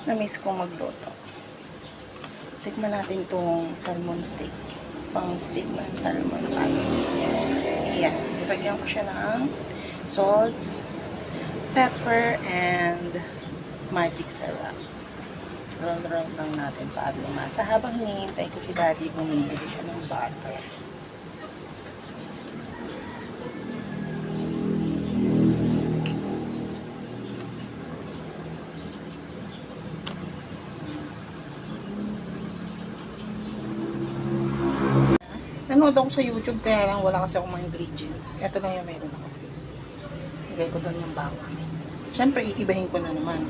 Na-miss kong magluto. Tikman natin tong salmon steak. Pang steak ng salmon. Ayan. Nilagyan ko siya ng salt, pepper, and magic syrup. Roll-roll lang natin para lumasa. Habang hinihintay ko si Daddy, bumibili siya ng butter. Nanood ako sa YouTube, kaya lang wala kasi akong mga ingredients. Ito lang yung meron ako. Lagay ko doon yung bawang. Siyempre, iibahin ko na naman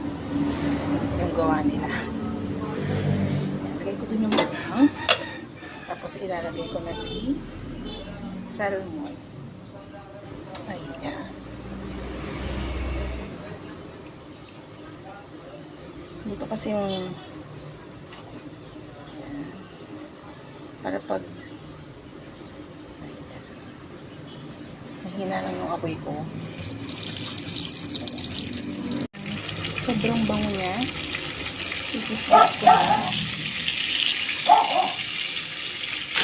yung gawa nila. Lagay ko doon yung bawang. Tapos ilalagay ko na si salmon. Ayan. Dito kasi yung ayan. Para pag mahina lang yung apoy ko. Sobrang bango niya. Ikikot ko na.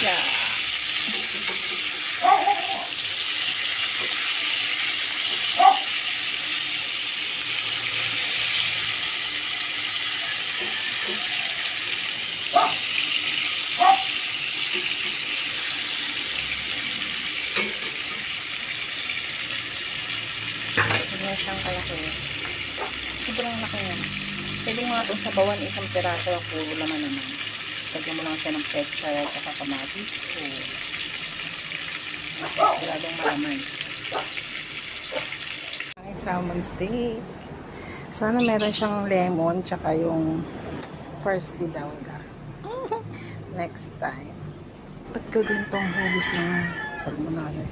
Yeah. Ganyan siyang kalaki. Sobrang laki niya. Pwede mo nga itong sabawan isang peraso ang puro laman naman. Lagyan mo lang siya ng petsa at saka kamatis. Masyadong malaman. Ang salmon steak. Sana meron siyang lemon tsaka yung parsley daw. Next time. Ba't ka ganito ang hugis ng salmonada?